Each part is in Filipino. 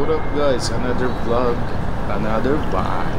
what up guys? Another vlog, another vibe.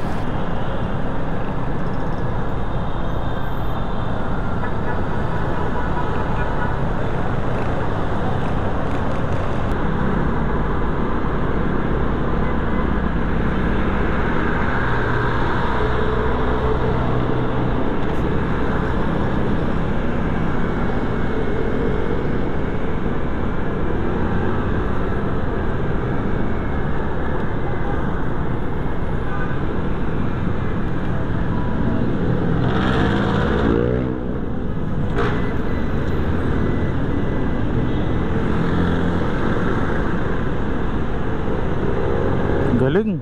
Galing.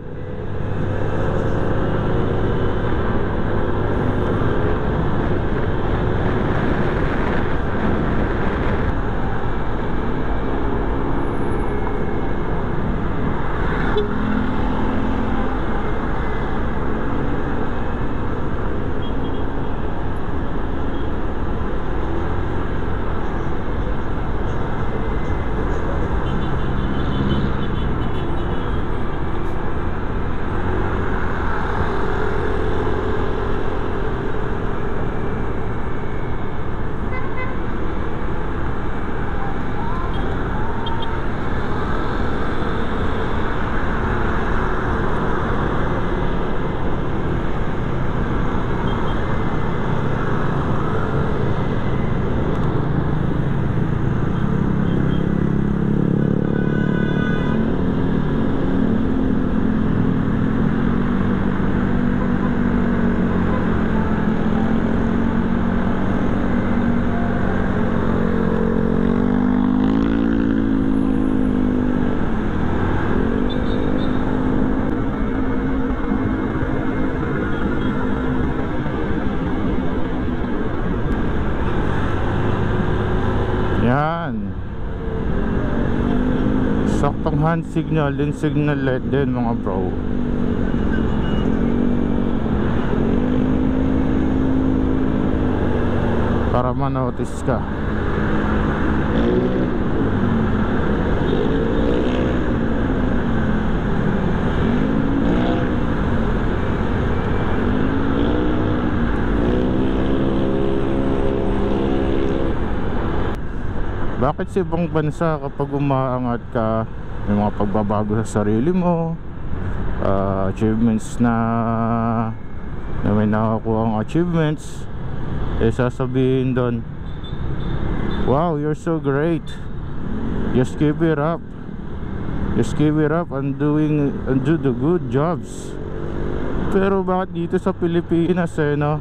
Yan. Saktong hand signal din, signal light din mga bro. Para ma-notice ka. Bakit sa ibang bansa kapag umaangat ka, may mga pagbabago sa sarili mo, achievements na may nakakuha ang achievements, sasabihin doon, wow, you're so great, just keep it up, just keep it up and do the good jobs. Pero bakit dito sa Pilipinas no,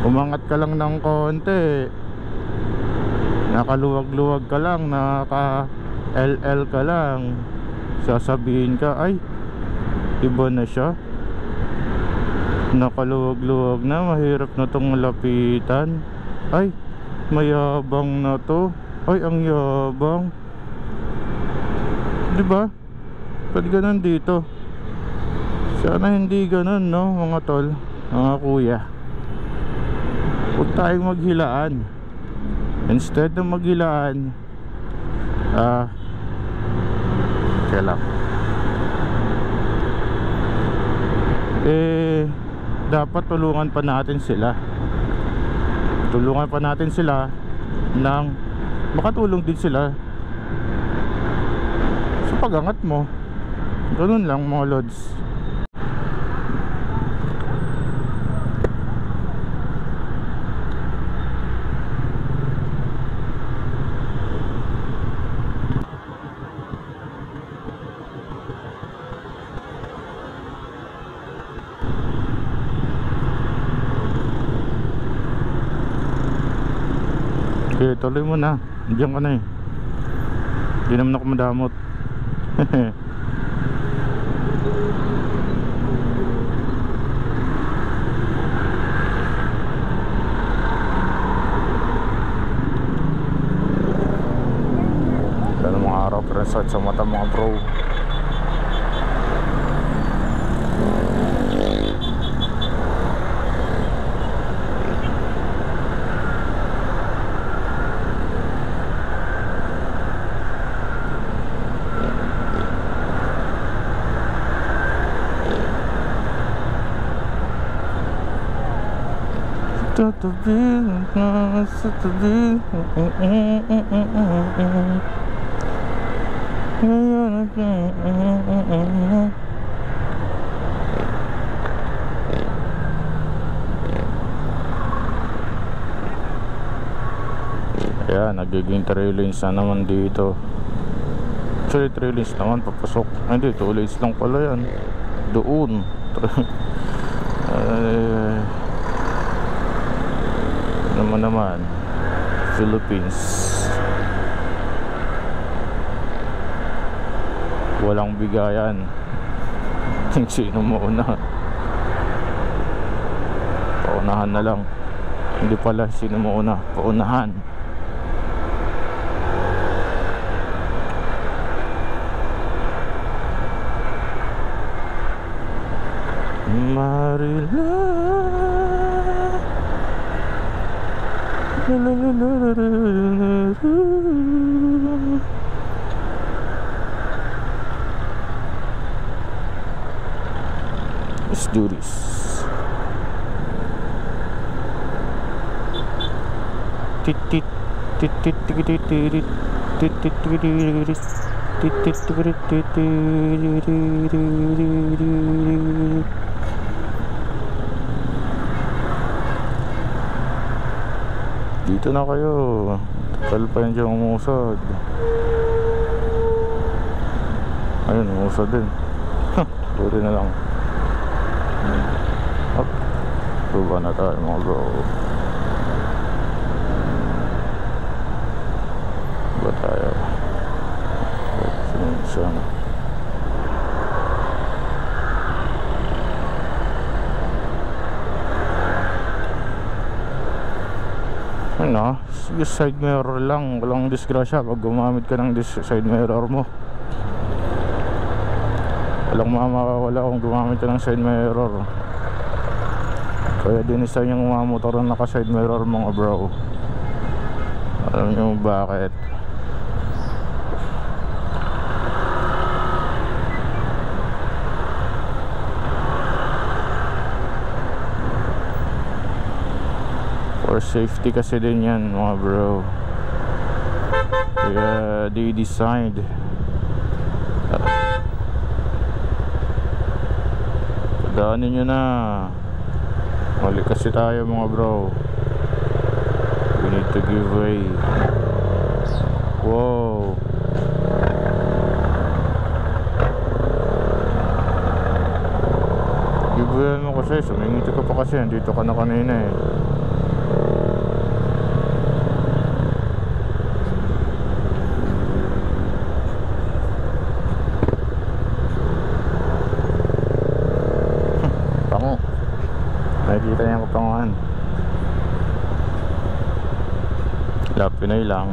umangat ka lang ng konti, nakaluwag-luwag ka lang, naka-LL ka lang, sasabihin ka, ay, iba na siya, nakaluwag-luwag na, mahirap na tong lapitan, ay, mayabang na to, ay, ang yabang, diba? Ba't ganun dito? Sana hindi ganun, no, mga tol, mga kuya. Huwag tayong maghilaan. Instead na maghilaan, kaya lang, dapat tulungan pa natin sila. Tulungan pa natin sila nang makatulong din sila sa pag-angat mo. Ganun lang mga lods. Okay, tuloy mo na. Diyan ka na eh. Hindi naman ako madamot. Kaya mga araw presat sa mata mga bro. tatabi na sa tabi. Ayan, nagiging 3 lanes na naman dito. Actually 3 lanes naman papasok. Hindi, 2 lanes lang pala yan. Doon naman Philippines. Walang bigayan. Sino mauna? Paunahan na lang. Hindi pala sino mauna, paunahan. Marila, la la la la la la. Let's do this. Tit tit tit tit tit tit tit tit tit tit dito na kayo. Takal pa yan dyan umusad. Ayun, umusad din. Tuloy na lang. Up. Tuba na tayo mga bro. Ba tayo? Sana. Ano, yung side mirror lang, walang disgrasya pag gumamit ka ng side mirror mo. Walang mamawala kung gumamit ka ng side mirror. Kaya din isa yung mga motor na naka side mirror mga bro. Alam nyo bakit? For safety kasi din yan mga bro. Kaya they designed daanin nyo na. Mali kasi tayo mga bro. We need to give way. Wow. Give way mo kasi. Sumingiti ka pa kasi. Dito ka na kanina eh. Nakikita niya kapanguhan. Pinay lang.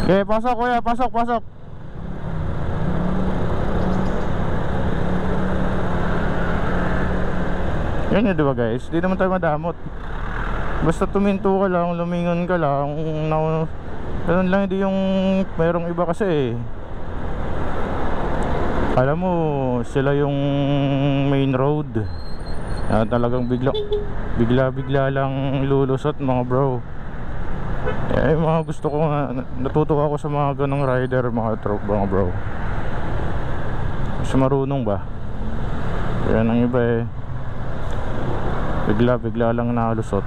Okay, pasok kuya, pasok, pasok. Yan yun diba guys, di naman tayo madamot. Basta tuminto ka lang, lumingon ka lang. Ganun lang, hindi yung mayroong iba kasi eh. Alam mo, sila yung main road. Talagang bigla lang lulusot mga bro. Eh mga gusto ko nga, natutuwa ako sa mga ganong rider, mga truck mga bro. Kasi marunong ba? Kaya ang iba eh bigla lang nalusot.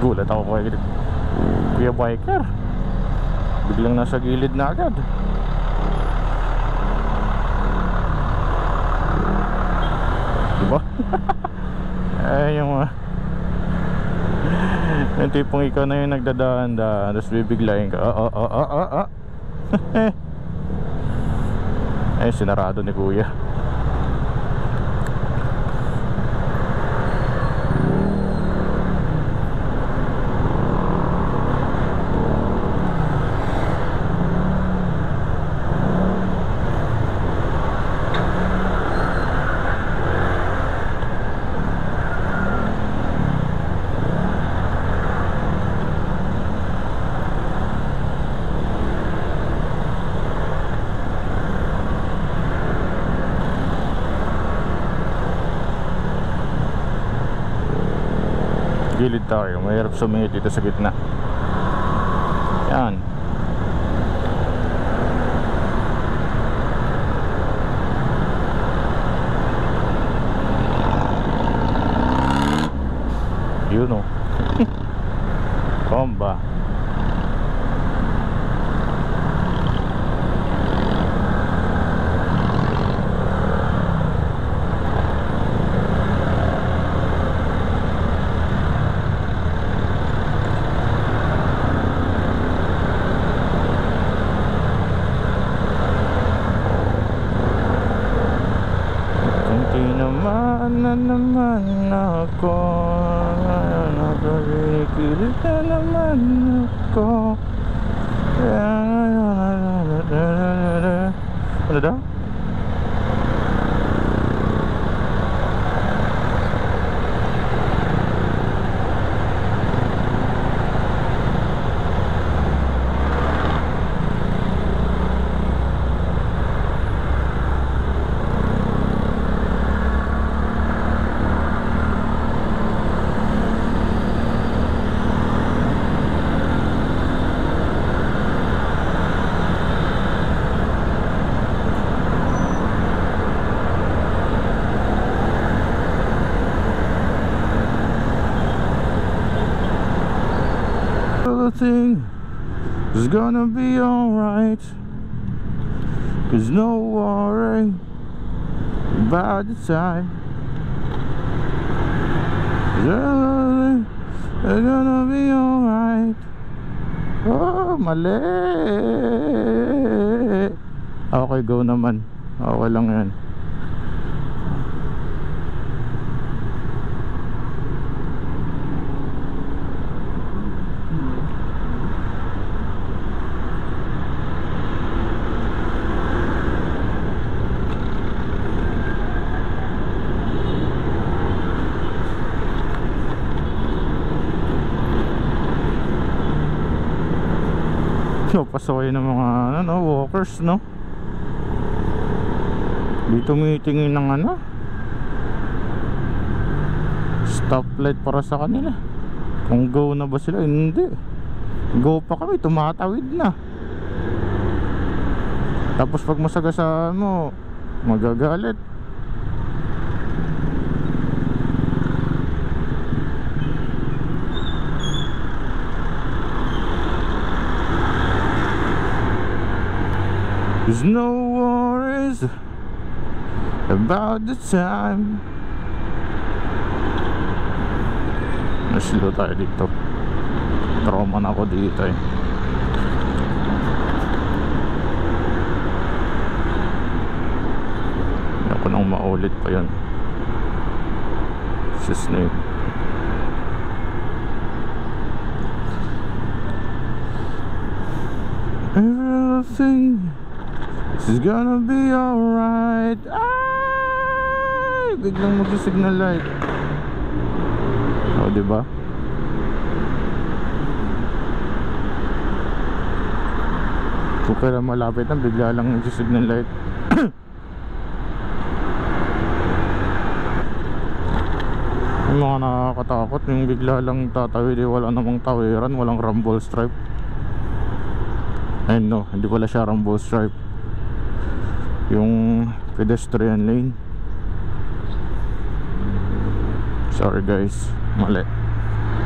Gulat ako kay kuya biker, biglang nasa gilid na agad. Diba? Eh yung tipong ikaw na yung nagdadaan-daan tapos bibiglayin ka. Eh sinarado ni kuya. gilid tayo. Mahirap sumingit dito sa gitna. Yan. Yun o. Bomba. Naman ako, nakarikilig na naman ako. Ano daw? Everything is gonna be alright, 'cause no worry about the time. It's gonna be alright. Oh, mali. Okay, go naman. Okay lang yan. Pasaway ng mga ano, walkers, no? Dito tumitingin ng ano, stoplight para sa kanila. Kung go na ba sila? Hindi. Go pa kami, tumatawid na. Tapos pag masagasaan mo, magagalit. There's no worries about the time. Nasilo tayo dito. Trauma na ako dito eh. Ako nang maulit pa yan. Sis na yun. Everything is gonna be alright. Ay! Biglang mag-signal light. O, diba? Kung kailan malapit na, bigla lang mag-signal light. Yung mga nakakatakot, yung bigla lang tatawid, wala namang tawiran, walang rumble stripe. Ayun, no, hindi pala siya rumble stripe, yung pedestrian lane. Sorry guys, mali.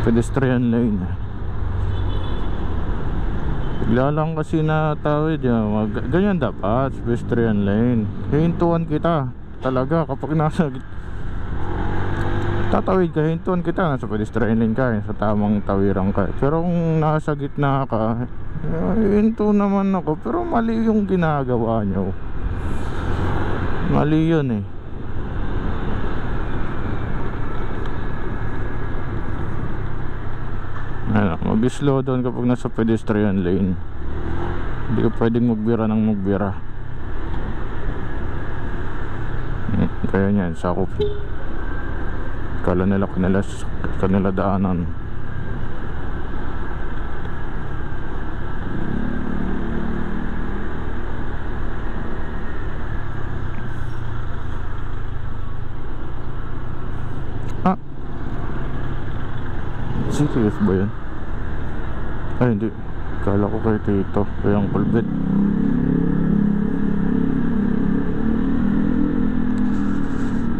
Pedestrian lane. Bigla lang kasi natawid yan. Ganyan dapat, pedestrian lane. Hihintuan kita talaga kapag nasa tatawid ka, hintuan kita, nasa pedestrian lane ka, sa tamang tawiran ka. Pero kung nasa gitna ka, hinto naman ako. Pero mali yung ginagawa nyo. Mali yun eh. Ano, mag-slow down kapag nasa pedestrian lane. Hindi ka pwedeng magbira ng magbira. Kaya niyan, sakop. Kala nila kanila daanan. CKF ba yun? Ay hindi, kala ko kay Tito, kay Uncle Bet.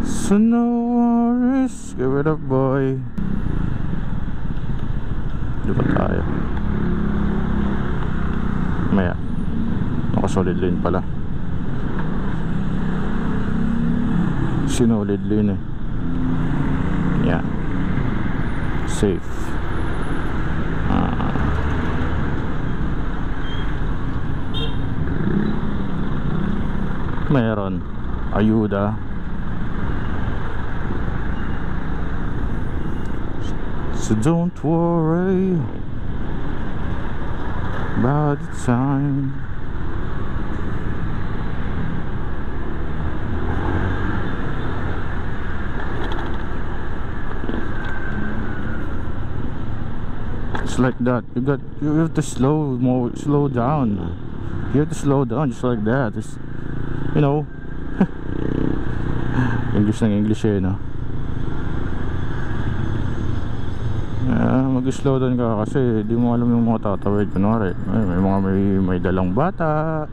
So no worries, give it up boy. Di ba tayo? Maya, naka-solid lane pala. Sinolid lane eh. Yeah, safe. Meron ayuda. So don't worry about the time. It's like that. You have to slow down. You have to slow down just like that. It's, you know, English ng English eh, no? Mag-slow down ka kasi di mo alam yung mga tatawid. Kunwari may dalang bata,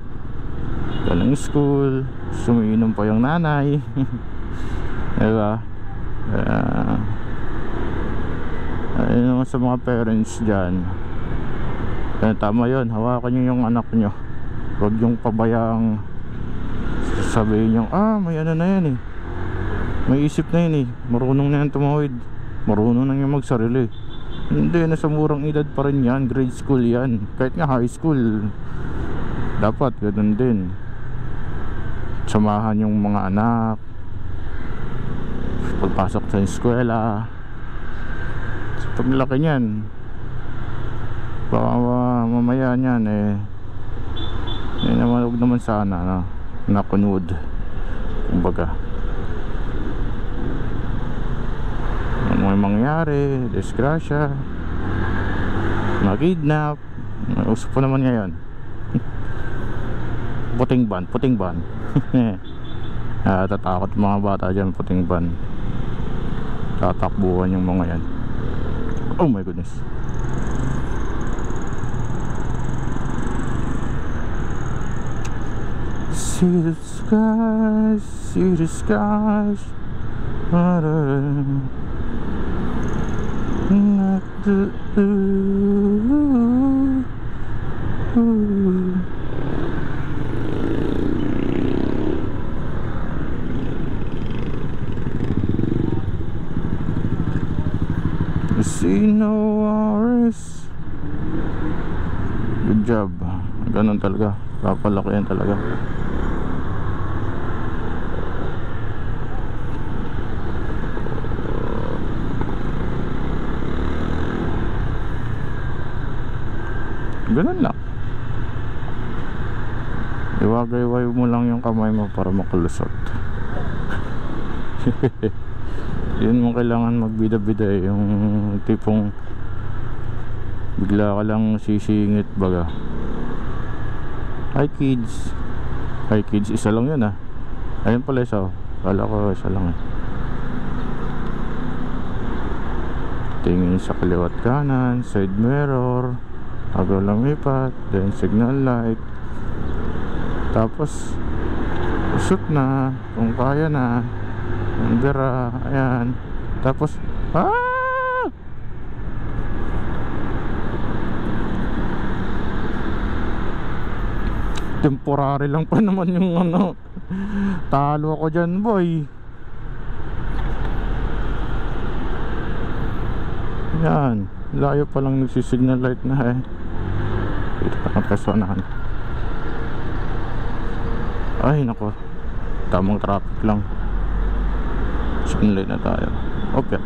dalang school, sumiinom pa yung nanay. Diba? Ayun naman sa mga parents dyan, tama yun, hawakan nyo yung anak nyo. Huwag yung pabayang sabihin nyo, may ano na yan eh, may isip na yan eh, marunong na yan tumawid, marunong na yan magsarili. Hindi, nasa murang edad pa rin yan, grade school yan. Kahit nga high school, dapat ganun din. Samahan yung mga anak pagpasok sa eskwela. So, paglaki nyan, baka mamaya nyan huwag naman sana no? Nakunod kumbaga. Ano may mangyari, disgrasya, mag-kidnap, usap po naman ngayon. puting ban tatakot mga bata dyan, puting ban, tatakbuhan yung mga yan. Oh my goodness. See the skies, see the skies. See no worries. Good job. Ganun talaga, papalaki yan talaga. Ganun lang. Iwagay-way mo lang yung kamay mo para makalusot. Yun mo kailangan magbida-bida eh. Yung tipong bigla ka lang sisingit baga. Hi kids. Hi kids, isa lang yun ah. Ayun pala isa. Kala ko isa lang eh. Tingin sa kaliwat kanan, side mirror, agaw lumipat, then signal light, tapos usot na kung kaya na, andira, ayan, tapos temporary lang pa naman yung ano, talo ako dyan boy. Yan, layo pa lang nagsisignal light na eh. Dito pa ng personahan. Ay nako, tamang traffic lang. Signal light na tayo. Okay.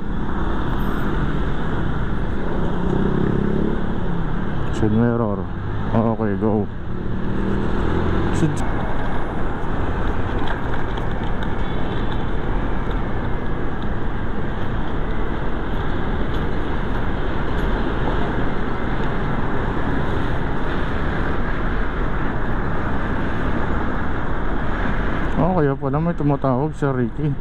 Side mirror. Okay, go. Kaya pala may tumatawag sa Ricky.